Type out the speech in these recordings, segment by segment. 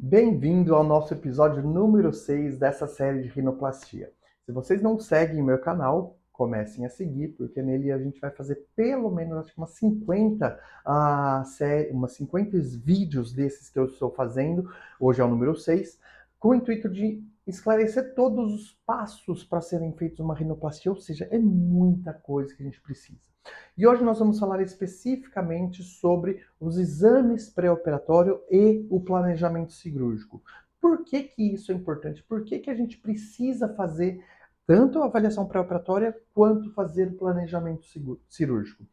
Bem-vindo ao nosso episódio número 6 dessa série de rinoplastia. Se vocês não seguem meu canal, comecem a seguir, porque nele a gente vai fazer pelo menos acho que umas 50 vídeos desses que eu estou fazendo, hoje é o número 6, com o intuito de esclarecer todos os passos para serem feitos uma rinoplastia, ou seja, é muita coisa que a gente precisa. E hoje nós vamos falar especificamente sobre os exames pré-operatório e o planejamento cirúrgico. Por que que isso é importante? Por que que a gente precisa fazer tanto a avaliação pré-operatória quanto fazer o planejamento cirúrgico?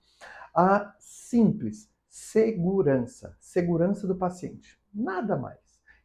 Simples, segurança. Segurança do paciente. Nada mais.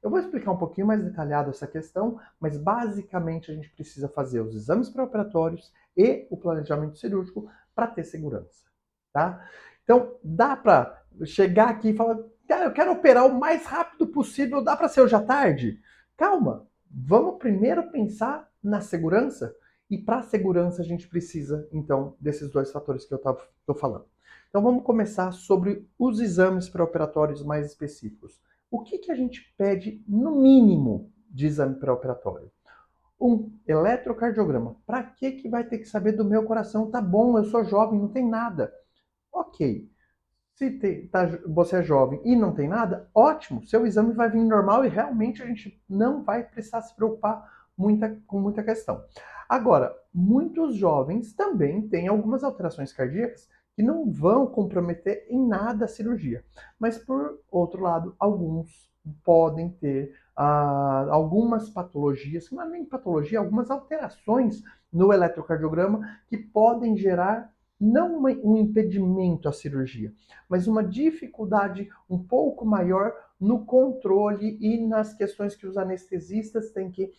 Eu vou explicar um pouquinho mais detalhado essa questão, mas basicamente a gente precisa fazer os exames pré-operatórios e o planejamento cirúrgico para ter segurança, tá? Então, dá para chegar aqui e falar, cara, eu quero operar o mais rápido possível, dá para ser hoje à tarde? Calma, vamos primeiro pensar na segurança, e para a segurança a gente precisa, então, desses dois fatores que eu estou falando. Então vamos começar sobre os exames pré-operatórios mais específicos. O que que a gente pede no mínimo de exame pré-operatório? Eletrocardiograma. Para que vai ter que saber do meu coração? Tá bom, eu sou jovem, não tem nada. Ok. Se você é jovem e não tem nada, ótimo, seu exame vai vir normal e realmente a gente não vai precisar se preocupar com muita questão. Agora, muitos jovens também têm algumas alterações cardíacas que não vão comprometer em nada a cirurgia. Mas, por outro lado, alguns podem ter algumas patologias, que não é nem patologia, algumas alterações no eletrocardiograma que podem gerar não um impedimento à cirurgia, mas uma dificuldade um pouco maior no controle e nas questões que os anestesistas têm que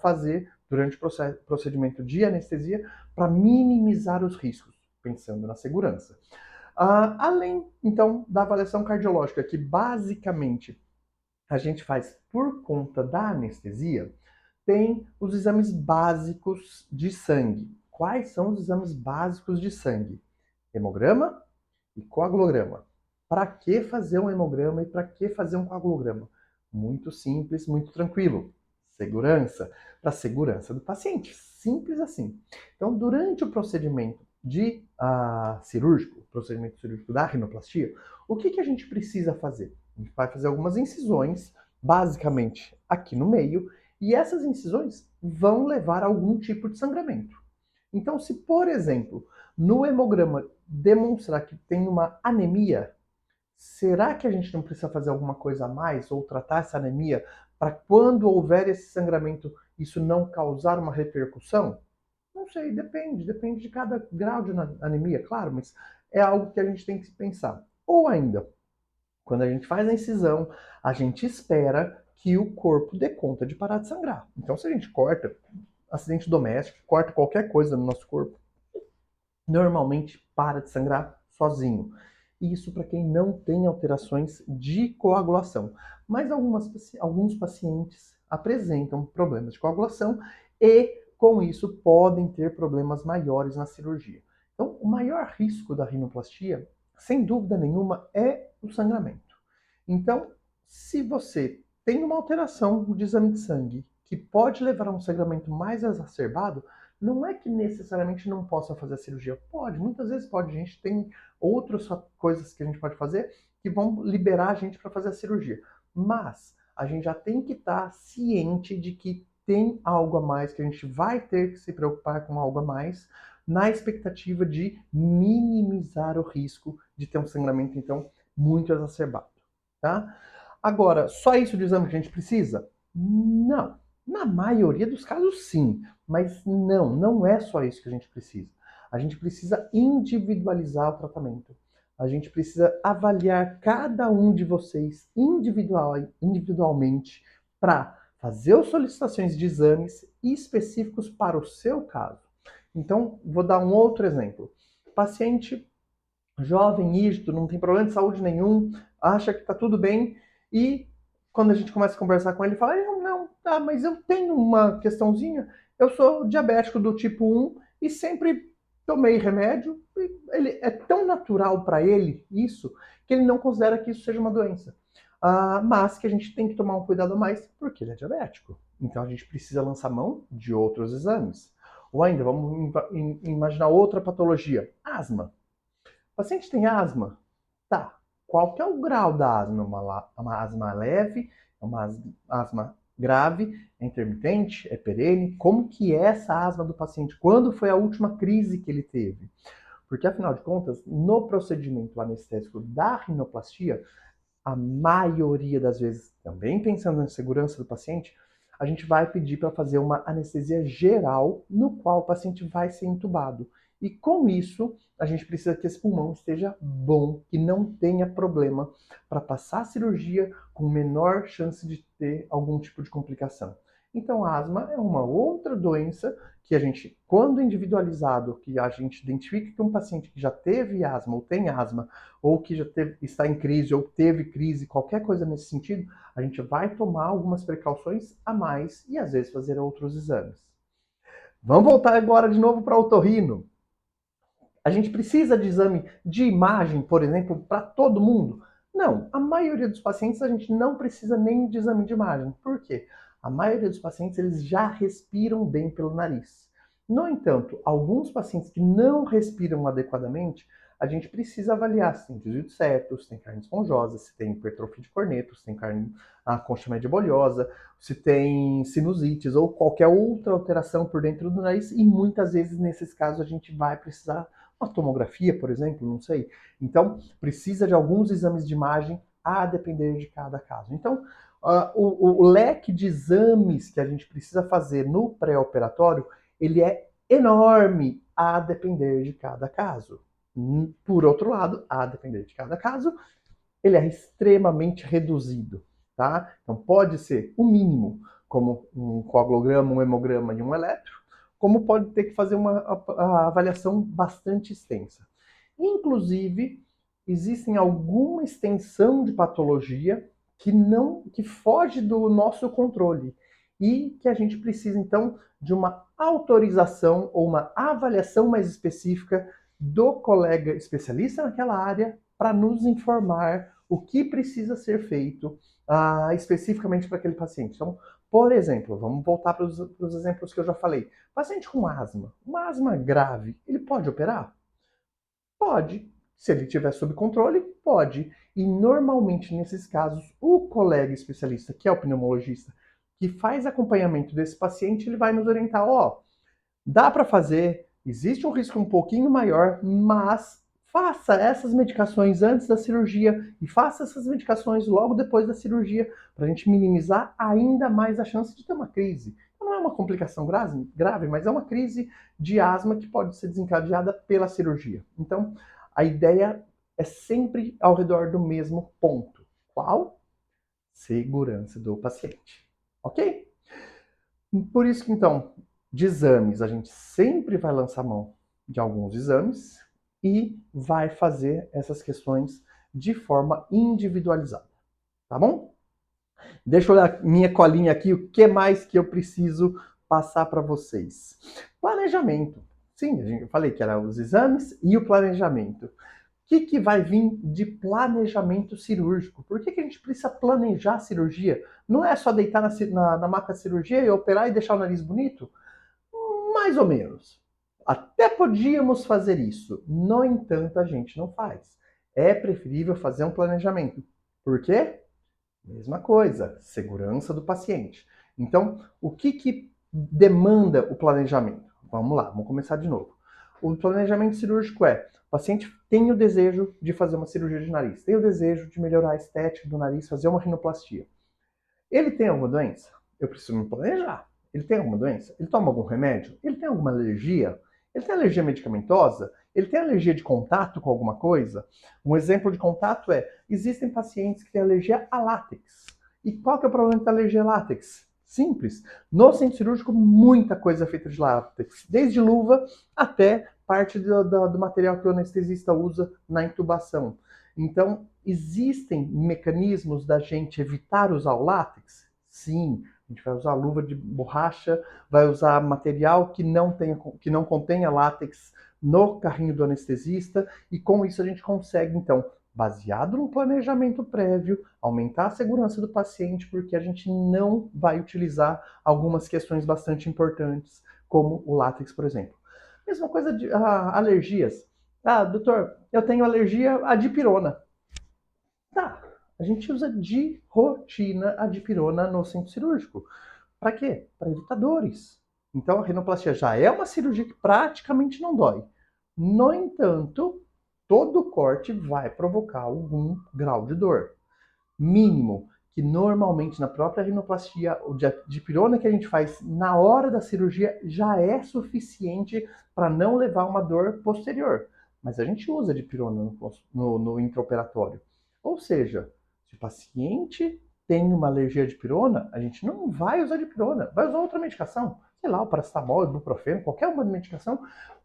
fazer durante o procedimento de anestesia para minimizar os riscos, pensando na segurança. Além, então, da avaliação cardiológica, que basicamente a gente faz por conta da anestesia, tem os exames básicos de sangue. Quais são os exames básicos de sangue? Hemograma e coagulograma. Para que fazer um hemograma e para que fazer um coagulograma? Muito simples, muito tranquilo. Segurança, para a segurança do paciente. Simples assim. Então, durante o procedimento procedimento cirúrgico da rinoplastia, o que a gente precisa fazer? A gente vai fazer algumas incisões, basicamente aqui no meio, e essas incisões vão levar a algum tipo de sangramento. Então, se, por exemplo, no hemograma demonstrar que tem uma anemia, será que a gente não precisa fazer alguma coisa a mais ou tratar essa anemia para quando houver esse sangramento isso não causar uma repercussão? Não sei, depende de cada grau de anemia, claro, mas é algo que a gente tem que pensar. Ou ainda, quando a gente faz a incisão, a gente espera que o corpo dê conta de parar de sangrar. Então, se a gente corta, acidente doméstico, corta qualquer coisa no nosso corpo, normalmente para de sangrar sozinho. Isso para quem não tem alterações de coagulação. Mas alguns pacientes apresentam problemas de coagulação e, com isso, podem ter problemas maiores na cirurgia. Então, o maior risco da rinoplastia, sem dúvida nenhuma, é o sangramento. Então, se você tem uma alteração de exame de sangue que pode levar a um sangramento mais exacerbado, não é que necessariamente não possa fazer a cirurgia. Pode, muitas vezes pode. A gente tem outras coisas que a gente pode fazer que vão liberar a gente para fazer a cirurgia. Mas a gente já tem que estar ciente de que tem algo a mais, que a gente vai ter que se preocupar com algo a mais, na expectativa de minimizar o risco de ter um sangramento, então, muito exacerbado. Tá? Agora, só isso de exame que a gente precisa? Não. Na maioria dos casos, sim. Mas não é só isso que a gente precisa. A gente precisa individualizar o tratamento. A gente precisa avaliar cada um de vocês individualmente para fazer as solicitações de exames específicos para o seu caso. Então, vou dar um outro exemplo. Paciente jovem, rígido, não tem problema de saúde nenhum, acha que está tudo bem e quando a gente começa a conversar com ele, fala, não, tá, mas eu tenho uma questãozinha, eu sou diabético do tipo 1 e sempre tomei remédio, e ele é tão natural para ele isso, que ele não considera que isso seja uma doença. mas que a gente tem que tomar um cuidado a mais porque ele é diabético. Então a gente precisa lançar mão de outros exames. Ou ainda, vamos imaginar outra patologia, asma. O paciente tem asma? Tá. Qual que é o grau da asma? Uma asma leve? Uma asma grave? É intermitente? É perene? Como que é essa asma do paciente? Quando foi a última crise que ele teve? Porque, afinal de contas, no procedimento anestésico da rinoplastia, a maioria das vezes, também pensando na segurança do paciente, a gente vai pedir para fazer uma anestesia geral, no qual o paciente vai ser entubado. E com isso, a gente precisa que esse pulmão esteja bom, que não tenha problema para passar a cirurgia com menor chance de ter algum tipo de complicação. Então, a asma é uma outra doença que a gente, quando individualizado, que a gente identifica que um paciente que já teve asma ou tem asma, ou que já está em crise, ou teve crise, qualquer coisa nesse sentido, a gente vai tomar algumas precauções a mais e às vezes fazer outros exames. Vamos voltar agora de novo para o otorrino. A gente precisa de exame de imagem, por exemplo, para todo mundo? Não, a maioria dos pacientes a gente não precisa nem de exame de imagem. Por quê? A maioria dos pacientes eles já respiram bem pelo nariz. No entanto, alguns pacientes que não respiram adequadamente, a gente precisa avaliar se tem desvio de septo, se tem carne esponjosa, se tem hipertrofia de corneto, se tem carne, a concha média bolhosa, se tem sinusites ou qualquer outra alteração por dentro do nariz e muitas vezes nesses casos a gente vai precisar uma tomografia, por exemplo, não sei. Então, precisa de alguns exames de imagem a depender de cada caso. Então, o leque de exames que a gente precisa fazer no pré-operatório, ele é enorme a depender de cada caso. Por outro lado, a depender de cada caso, ele é extremamente reduzido, tá? Então, pode ser o mínimo, como um coagulograma, um hemograma e um eletro, como pode ter que fazer uma avaliação bastante extensa. Inclusive, existem alguma extensão de patologia que foge do nosso controle e que a gente precisa então de uma autorização ou uma avaliação mais específica do colega especialista naquela área para nos informar o que precisa ser feito especificamente para aquele paciente. Então, por exemplo, vamos voltar para os exemplos que eu já falei. Paciente com asma, uma asma grave, ele pode operar? Pode. Se ele tiver sob controle, pode. E normalmente nesses casos, o colega especialista, que é o pneumologista, que faz acompanhamento desse paciente, ele vai nos orientar, ó, dá para fazer, existe um risco um pouquinho maior, mas faça essas medicações antes da cirurgia e faça essas medicações logo depois da cirurgia, para a gente minimizar ainda mais a chance de ter uma crise. Então, não é uma complicação grave, mas é uma crise de asma que pode ser desencadeada pela cirurgia. Então, a ideia é sempre ao redor do mesmo ponto. Qual? Segurança do paciente. Ok? Por isso que, então, de exames, a gente sempre vai lançar mão de alguns exames e vai fazer essas questões de forma individualizada, tá bom? Deixa eu olhar minha colinha aqui, o que mais que eu preciso passar para vocês? Planejamento. Sim, eu falei que era os exames e o planejamento. O que vai vir de planejamento cirúrgico? Por que a gente precisa planejar a cirurgia? Não é só deitar na maca de cirurgia e operar e deixar o nariz bonito? Mais ou menos. Até podíamos fazer isso. No entanto, a gente não faz. É preferível fazer um planejamento. Por quê? Mesma coisa, segurança do paciente. Então, o que demanda o planejamento? Vamos lá, vamos começar de novo. O planejamento cirúrgico é: o paciente tem o desejo de fazer uma cirurgia de nariz, tem o desejo de melhorar a estética do nariz, fazer uma rinoplastia. Ele tem alguma doença? Eu preciso me planejar. Ele tem alguma doença? Ele toma algum remédio? Ele tem alguma alergia? Ele tem alergia medicamentosa? Ele tem alergia de contato com alguma coisa? Um exemplo de contato é: existem pacientes que têm alergia a látex. E qual que é o problema da alergia a látex? Simples. No centro cirúrgico, muita coisa é feita de látex, desde luva até parte do material que o anestesista usa na intubação. Então, existem mecanismos da gente evitar usar o látex? Sim, a gente vai usar luva de borracha, vai usar material que não contenha látex no carrinho do anestesista, e com isso a gente consegue, então, baseado no planejamento prévio, aumentar a segurança do paciente, porque a gente não vai utilizar algumas questões bastante importantes, como o látex, por exemplo. Mesma coisa de alergias. Ah, doutor, eu tenho alergia à dipirona. Tá, a gente usa de rotina a dipirona no centro cirúrgico. Para quê? Para evitar dores. Então, a rinoplastia já é uma cirurgia que praticamente não dói. No entanto, todo corte vai provocar algum grau de dor mínimo, que normalmente na própria rinoplastia, o dipirona que a gente faz na hora da cirurgia já é suficiente para não levar uma dor posterior. Mas a gente usa dipirona no intraoperatório. Ou seja, se o paciente tem uma alergia à dipirona, a gente não vai usar dipirona, vai usar outra medicação, sei lá, o paracetamol, o ibuprofeno, qualquer uma medicação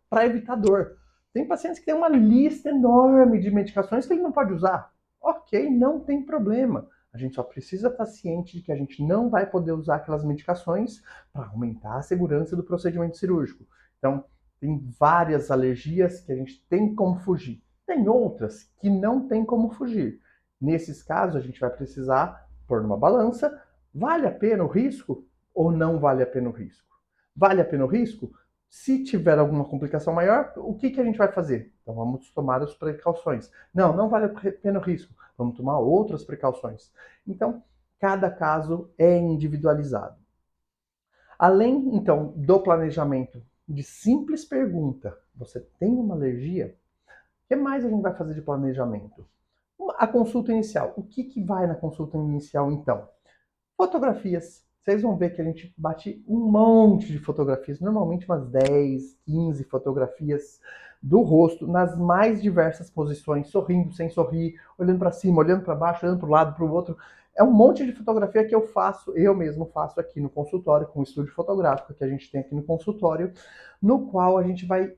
para evitar dor. Tem pacientes que têm uma lista enorme de medicações que ele não pode usar. Ok, não tem problema. A gente só precisa estar ciente de que a gente não vai poder usar aquelas medicações para aumentar a segurança do procedimento cirúrgico. Então, tem várias alergias que a gente tem como fugir. Tem outras que não tem como fugir. Nesses casos, a gente vai precisar pôr numa balança, vale a pena o risco ou não vale a pena o risco? Vale a pena o risco? Se tiver alguma complicação maior, o que a gente vai fazer? Então vamos tomar as precauções. Não, não vale a pena o risco. Vamos tomar outras precauções. Então, cada caso é individualizado. Além, então, do planejamento de simples pergunta, você tem uma alergia? O que mais a gente vai fazer de planejamento? A consulta inicial. O que vai na consulta inicial, então? Fotografias. Vocês vão ver que a gente bate um monte de fotografias, normalmente umas 10, 15 fotografias do rosto, nas mais diversas posições, sorrindo, sem sorrir, olhando para cima, olhando para baixo, olhando para o lado, para o outro. É um monte de fotografia que eu mesmo faço aqui no consultório, com o estúdio fotográfico que a gente tem aqui no consultório, no qual a gente vai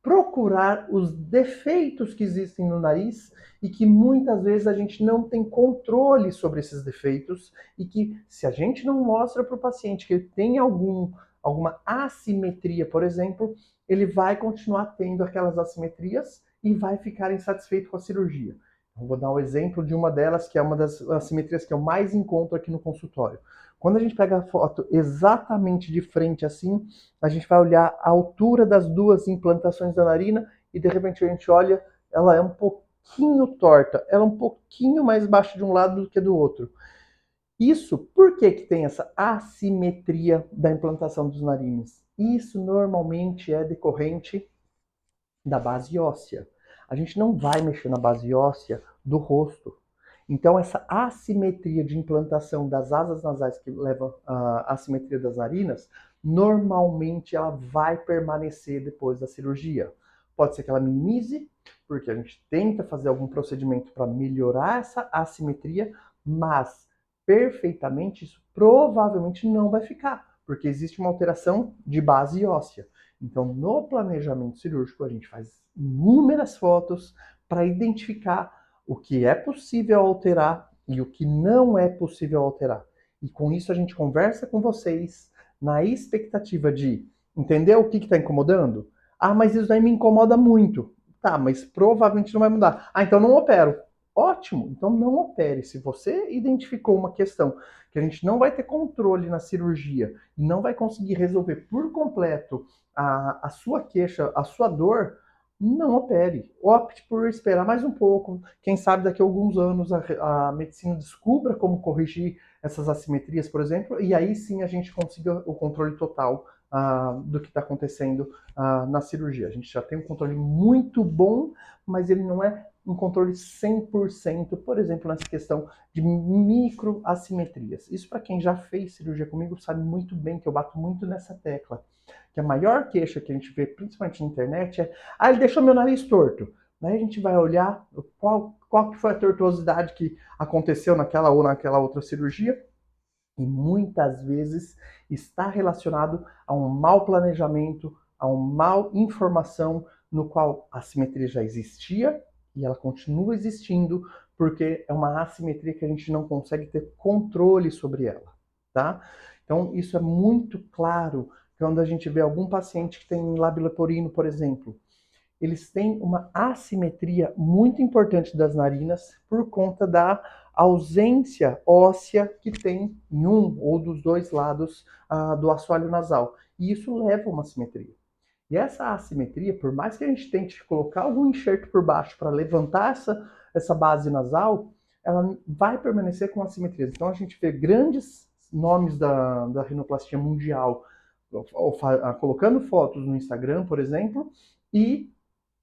procurar os defeitos que existem no nariz e que muitas vezes a gente não tem controle sobre esses defeitos e que se a gente não mostra para o paciente que ele tem alguma assimetria, por exemplo, ele vai continuar tendo aquelas assimetrias e vai ficar insatisfeito com a cirurgia. Eu vou dar um exemplo de uma delas, que é uma das assimetrias que eu mais encontro aqui no consultório. Quando a gente pega a foto exatamente de frente assim, a gente vai olhar a altura das duas implantações da narina e de repente a gente olha, ela é um pouquinho torta, ela é um pouquinho mais baixa de um lado do que do outro. Isso, por que que tem essa assimetria da implantação dos narines? Isso normalmente é decorrente da base óssea. A gente não vai mexer na base óssea do rosto. Então, essa assimetria de implantação das asas nasais que leva à assimetria das narinas, normalmente ela vai permanecer depois da cirurgia. Pode ser que ela minimize, porque a gente tenta fazer algum procedimento para melhorar essa assimetria, mas perfeitamente isso provavelmente não vai ficar, porque existe uma alteração de base óssea. Então, no planejamento cirúrgico, a gente faz inúmeras fotos para identificar o que é possível alterar e o que não é possível alterar. E com isso a gente conversa com vocês na expectativa de entender o que está incomodando. Ah, mas isso daí me incomoda muito. Tá, mas provavelmente não vai mudar. Ah, então não opero. Ótimo, então não opere. Se você identificou uma questão que a gente não vai ter controle na cirurgia e não vai conseguir resolver por completo a sua queixa, a sua dor, não opere. Opte por esperar mais um pouco. Quem sabe daqui a alguns anos a medicina descubra como corrigir essas assimetrias, por exemplo, e aí sim a gente consiga o controle total do que está acontecendo na cirurgia. A gente já tem um controle muito bom, mas ele não é um controle 100%, por exemplo, nessa questão de microassimetrias. Isso para quem já fez cirurgia comigo sabe muito bem que eu bato muito nessa tecla. Que a maior queixa que a gente vê, principalmente na internet, é ele deixou meu nariz torto. Daí a gente vai olhar qual que foi a tortuosidade que aconteceu naquela ou naquela outra cirurgia, e muitas vezes está relacionado a um mau planejamento, a uma mal informação, no qual a assimetria já existia e ela continua existindo, porque é uma assimetria que a gente não consegue ter controle sobre ela, tá? Então, isso é muito claro quando a gente vê algum paciente que tem lábio leporino, por exemplo. eles têm uma assimetria muito importante das narinas por conta da ausência óssea que tem em um ou dos dois lados do assoalho nasal. E isso leva a uma assimetria. E essa assimetria, por mais que a gente tente colocar algum enxerto por baixo para levantar essa base nasal, ela vai permanecer com assimetrias. Então a gente vê grandes nomes da rinoplastia mundial colocando fotos no Instagram, por exemplo, e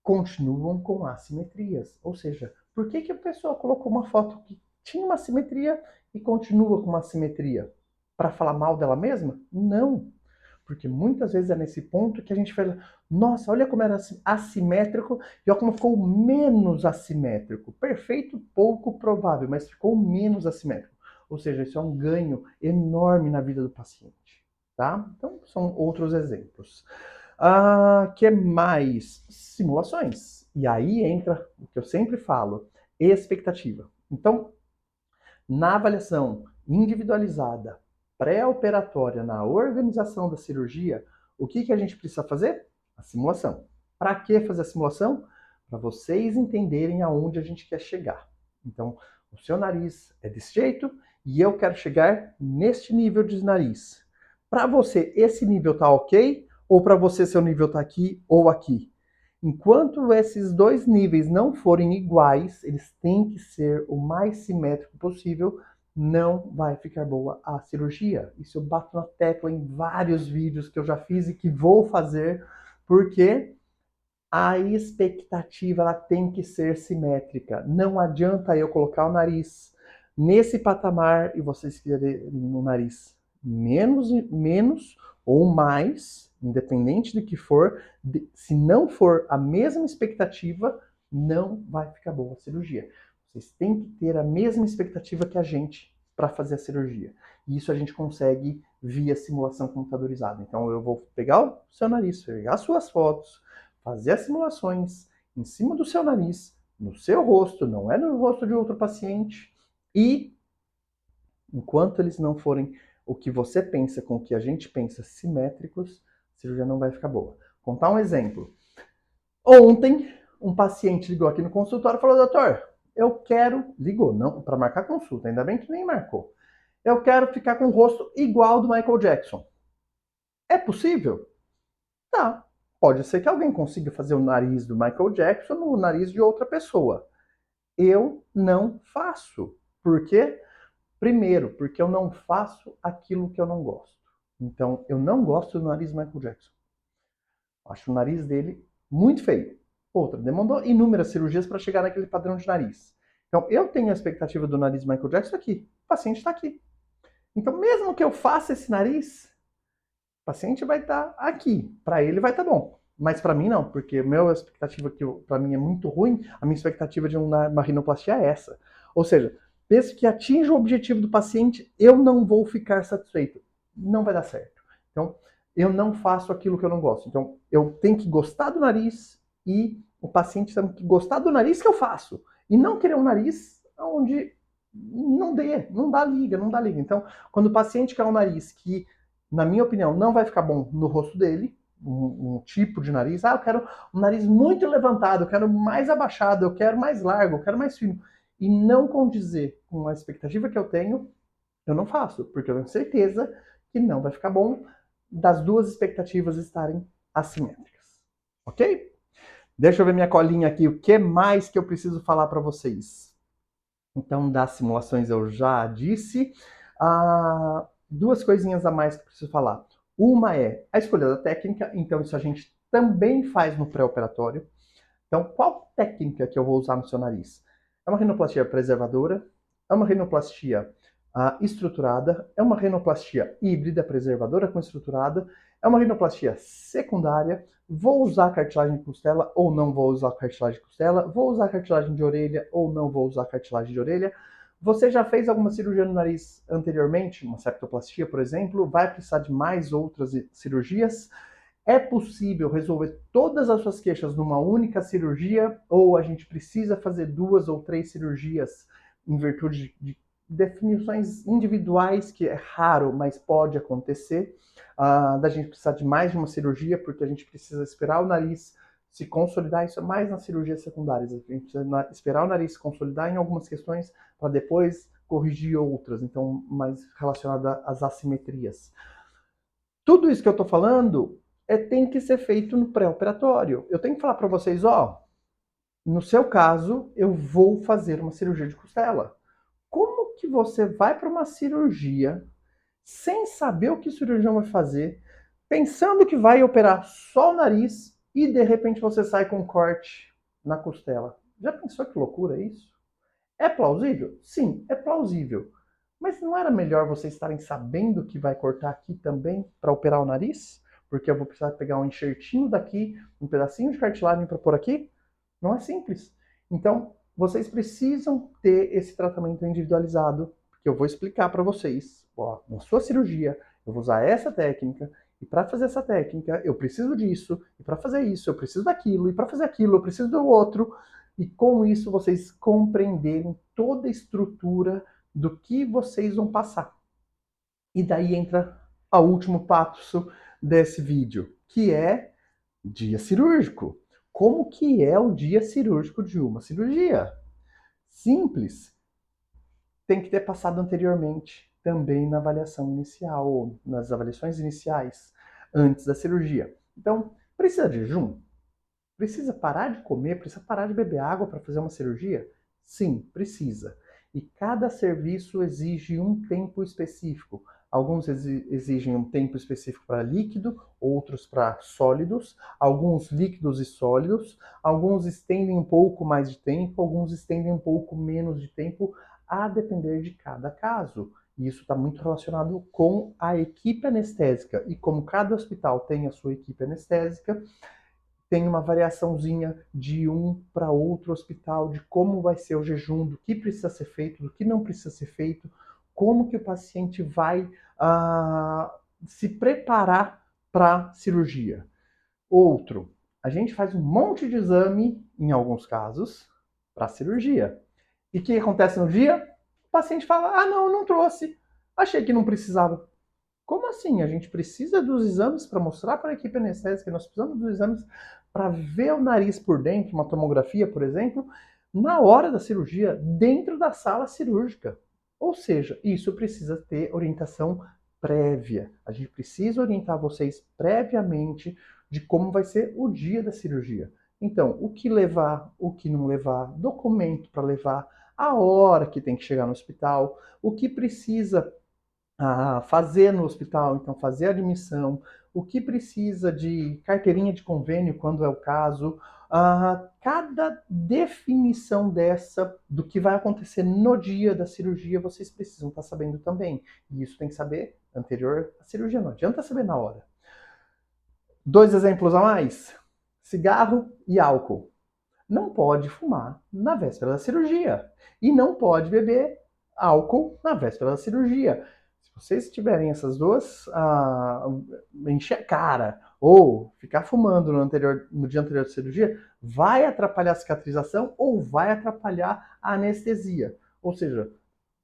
continuam com assimetrias. Ou seja, por que a pessoa colocou uma foto que tinha uma assimetria e continua com uma assimetria? Para falar mal dela mesma? Não. Porque muitas vezes é nesse ponto que a gente fala, nossa, olha como era assimétrico e olha como ficou menos assimétrico. Perfeito, pouco provável, mas ficou menos assimétrico. Ou seja, isso é um ganho enorme na vida do paciente. Tá? Então, são outros exemplos. Que mais? Simulações. E aí entra o que eu sempre falo, expectativa. Então, na avaliação individualizada, pré-operatória, na organização da cirurgia, o que a gente precisa fazer? A simulação. Para que fazer a simulação? Para vocês entenderem aonde a gente quer chegar. Então, o seu nariz é desse jeito e eu quero chegar neste nível de nariz. Para você, esse nível está ok? Ou para você, seu nível está aqui ou aqui? Enquanto esses dois níveis não forem iguais, eles têm que ser o mais simétrico possível, não vai ficar boa a cirurgia. Isso eu bato na tecla em vários vídeos que eu já fiz e que vou fazer, porque a expectativa ela tem que ser simétrica. Não adianta eu colocar o nariz nesse patamar e vocês quererem um nariz menos ou mais, independente do que for, se não for a mesma expectativa, não vai ficar boa a cirurgia. Vocês têm que ter a mesma expectativa que a gente para fazer a cirurgia. E isso a gente consegue via simulação computadorizada. Então eu vou pegar o seu nariz, pegar as suas fotos, fazer as simulações em cima do seu nariz, no seu rosto, não é no rosto de outro paciente, e enquanto eles não forem o que você pensa com o que a gente pensa simétricos, a cirurgia não vai ficar boa. Vou contar um exemplo. Ontem, um paciente ligou aqui no consultório e falou, doutor, eu quero... Ligou, não para marcar consulta, ainda bem que nem marcou. Eu quero ficar com o rosto igual do Michael Jackson. É possível? Tá. Pode ser que alguém consiga fazer o nariz do Michael Jackson no nariz de outra pessoa. Eu não faço. Por quê? Primeiro, porque eu não faço aquilo que eu não gosto. Então, eu não gosto do nariz do Michael Jackson. Acho o nariz dele muito feio. Outra, demandou inúmeras cirurgias para chegar naquele padrão de nariz. Então, eu tenho a expectativa do nariz do Michael Jackson aqui. O paciente está aqui. Então, mesmo que eu faça esse nariz, o paciente vai estar aqui. Para ele vai estar bom. Mas para mim não, porque a minha expectativa, que para mim é muito ruim, a minha expectativa de uma rinoplastia é essa. Ou seja, penso que atinja o objetivo do paciente, eu não vou ficar satisfeito. Não vai dar certo. Então, eu não faço aquilo que eu não gosto. Então, eu tenho que gostar do nariz e o paciente tem que gostar do nariz que eu faço. E não querer um nariz onde não dá liga, não dá liga. Então, quando o paciente quer um nariz que, na minha opinião, não vai ficar bom no rosto dele, um tipo de nariz, eu quero um nariz muito levantado, eu quero mais abaixado, eu quero mais largo, eu quero mais fino, e não condizer com a expectativa que eu tenho, eu não faço, porque eu tenho certeza que não vai ficar bom das duas expectativas estarem assimétricas. Ok? Deixa eu ver minha colinha aqui, o que mais que eu preciso falar para vocês? Então, das simulações eu já disse. Duas coisinhas a mais que eu preciso falar. Uma é a escolha da técnica, então isso a gente também faz no pré-operatório. Então, qual técnica que eu vou usar no seu nariz? É uma rinoplastia preservadora? É uma rinoplastia estruturada? É uma rinoplastia híbrida, preservadora com estruturada? É uma rinoplastia secundária? Vou usar cartilagem de costela ou não vou usar cartilagem de costela? Vou usar cartilagem de orelha ou não vou usar cartilagem de orelha? Você já fez alguma cirurgia no nariz anteriormente? Uma septoplastia, por exemplo? Vai precisar de mais outras cirurgias? É possível resolver todas as suas queixas numa única cirurgia ou a gente precisa fazer 2 ou 3 cirurgias em virtude de definições individuais, que é raro, mas pode acontecer, da gente precisar de mais de uma cirurgia porque a gente precisa esperar o nariz se consolidar, isso é mais nas cirurgias secundárias. A gente precisa esperar o nariz se consolidar em algumas questões para depois corrigir outras, então mais relacionada às assimetrias. Tudo isso que eu estou falando tem que ser feito no pré-operatório. Eu tenho que falar para vocês, ó, no seu caso, eu vou fazer uma cirurgia de costela. Como que você vai para uma cirurgia sem saber o que o cirurgião vai fazer, pensando que vai operar só o nariz e de repente você sai com um corte na costela? Já pensou que loucura é isso? É plausível? Sim, é plausível. Mas não era melhor vocês estarem sabendo que vai cortar aqui também para operar o nariz? Porque eu vou precisar pegar um enxertinho daqui, um pedacinho de cartilagem para pôr aqui? Não é simples. Então, vocês precisam ter esse tratamento individualizado, que eu vou explicar para vocês. Ó, na sua cirurgia, eu vou usar essa técnica, e para fazer essa técnica, eu preciso disso, e para fazer isso, eu preciso daquilo, e para fazer aquilo, eu preciso do outro. E com isso, vocês compreenderem toda a estrutura do que vocês vão passar. E daí entra o último passo desse vídeo, que é dia cirúrgico. Como que é o dia cirúrgico de uma cirurgia? Simples. Tem que ter passado anteriormente, também na avaliação inicial, ou nas avaliações iniciais, antes da cirurgia. Então, precisa de jejum? Precisa parar de comer? Precisa parar de beber água para fazer uma cirurgia? Sim, precisa. E cada serviço exige um tempo específico. Alguns exigem um tempo específico para líquido, outros para sólidos, alguns líquidos e sólidos, alguns estendem um pouco mais de tempo, alguns estendem um pouco menos de tempo, a depender de cada caso. E isso está muito relacionado com a equipe anestésica. E como cada hospital tem a sua equipe anestésica, tem uma variaçãozinha de um para outro hospital, de como vai ser o jejum, do que precisa ser feito, do que não precisa ser feito, como que o paciente vai se preparar para a cirurgia. Outro, a gente faz um monte de exame, em alguns casos, para a cirurgia. E o que acontece no dia? O paciente fala, ah não, não trouxe, achei que não precisava. Como assim? A gente precisa dos exames para mostrar para a equipe anestésica, nós precisamos dos exames para ver o nariz por dentro, uma tomografia, por exemplo, na hora da cirurgia, dentro da sala cirúrgica. Ou seja, isso precisa ter orientação prévia. A gente precisa orientar vocês previamente de como vai ser o dia da cirurgia. Então, o que levar, o que não levar, documento para levar, a hora que tem que chegar no hospital, o que precisa fazer no hospital, então fazer a admissão, o que precisa de carteirinha de convênio, quando é o caso, cada definição dessa, do que vai acontecer no dia da cirurgia, vocês precisam estar sabendo também. E isso tem que saber anterior à cirurgia, não adianta saber na hora. 2 exemplos a mais: cigarro e álcool. Não pode fumar na véspera da cirurgia. E não pode beber álcool na véspera da cirurgia. Se vocês tiverem essas duas, encher a cara ou ficar fumando no dia anterior da cirurgia, vai atrapalhar a cicatrização ou vai atrapalhar a anestesia. Ou seja,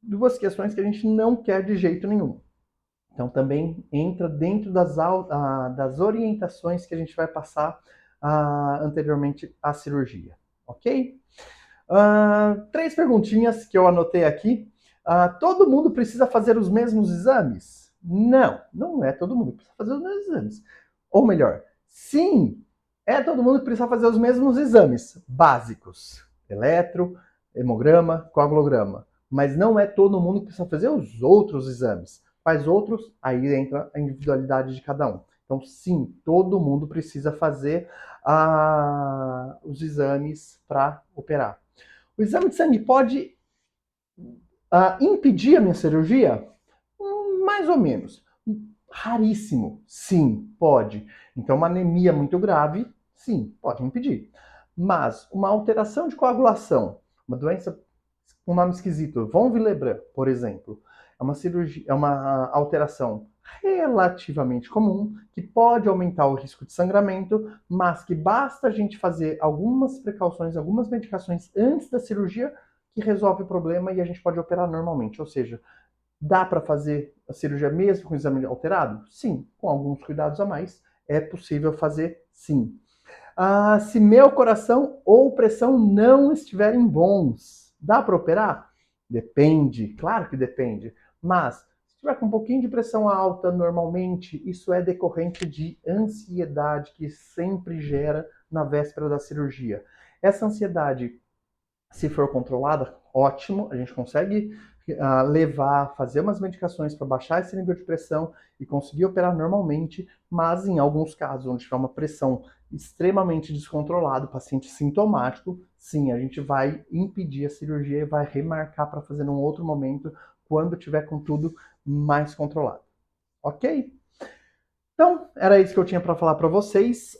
duas questões que a gente não quer de jeito nenhum. Então também entra dentro das orientações que a gente vai passar anteriormente à cirurgia, ok? 3 perguntinhas que eu anotei aqui. Todo mundo precisa fazer os mesmos exames? Não, não é todo mundo que precisa fazer os mesmos exames. Ou melhor, sim, é todo mundo que precisa fazer os mesmos exames básicos. Eletro, hemograma, coagulograma. Mas não é todo mundo que precisa fazer os outros exames. Faz outros, aí entra a individualidade de cada um. Então, sim, todo mundo precisa fazer os exames para operar. O exame de sangue pode impedir a minha cirurgia? Mais ou menos. Raríssimo. Sim, pode. Então, uma anemia muito grave, sim, pode impedir. Mas uma alteração de coagulação, uma doença com nome esquisito, von Willebrand, por exemplo, é uma cirurgia, é uma alteração relativamente comum, que pode aumentar o risco de sangramento, mas que basta a gente fazer algumas precauções, algumas medicações antes da cirurgia que resolve o problema e a gente pode operar normalmente. Ou seja, dá para fazer a cirurgia mesmo com o exame alterado? Sim, com alguns cuidados a mais, é possível fazer sim. Se meu coração ou pressão não estiverem bons, dá para operar? Depende, claro que depende. Mas, se tiver com um pouquinho de pressão alta, normalmente, isso é decorrente de ansiedade que sempre gera na véspera da cirurgia. Essa ansiedade, se for controlada, ótimo, a gente consegue fazer umas medicações para baixar esse nível de pressão e conseguir operar normalmente, mas em alguns casos, onde tiver uma pressão extremamente descontrolada, paciente sintomático, sim, a gente vai impedir a cirurgia e vai remarcar para fazer num outro momento, quando tiver com tudo mais controlado. Ok? Então, era isso que eu tinha para falar para vocês.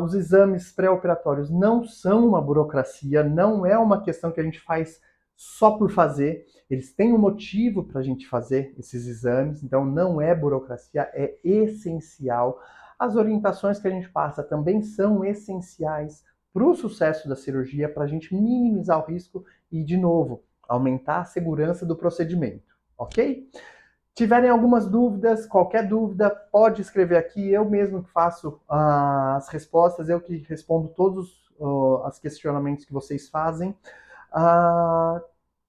Os exames pré-operatórios não são uma burocracia, não é uma questão que a gente faz só por fazer. Eles têm um motivo para a gente fazer esses exames, então não é burocracia, é essencial. As orientações que a gente passa também são essenciais para o sucesso da cirurgia, para a gente minimizar o risco e, de novo, aumentar a segurança do procedimento, ok? Tiverem algumas dúvidas, qualquer dúvida, pode escrever aqui. Eu mesmo que faço as respostas, eu que respondo todos os questionamentos que vocês fazem.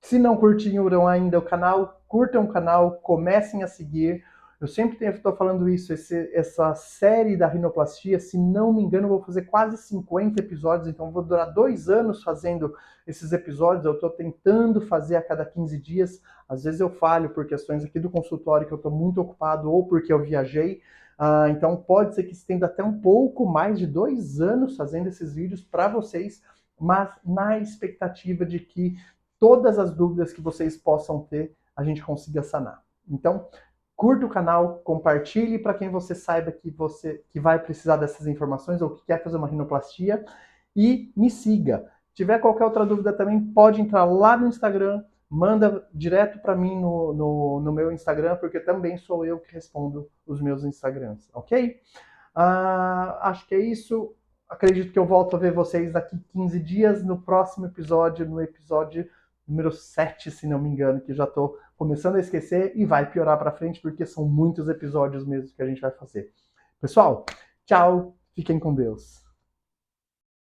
Se não curtiram ainda o canal, curtam o canal, comecem a seguir. Eu sempre estou falando isso, essa série da rinoplastia, se não me engano, eu vou fazer quase 50 episódios, então vou durar 2 anos fazendo esses episódios. Eu estou tentando fazer a cada 15 dias. Às vezes eu falho por questões aqui do consultório que eu estou muito ocupado ou porque eu viajei. Então pode ser que estenda até um pouco mais de 2 anos fazendo esses vídeos para vocês, mas na expectativa de que todas as dúvidas que vocês possam ter, a gente consiga sanar. Então, curta o canal, compartilhe para quem você saiba que vai precisar dessas informações ou que quer fazer uma rinoplastia e me siga. Se tiver qualquer outra dúvida também, pode entrar lá no Instagram, manda direto para mim no meu Instagram, porque também sou eu que respondo os meus Instagrams, ok? Acho que é isso. Acredito que eu volto a ver vocês daqui 15 dias no próximo episódio, no episódio número 7, se não me engano, que já estou começando a esquecer e vai piorar para frente, porque são muitos episódios mesmo que a gente vai fazer. Pessoal, tchau, fiquem com Deus.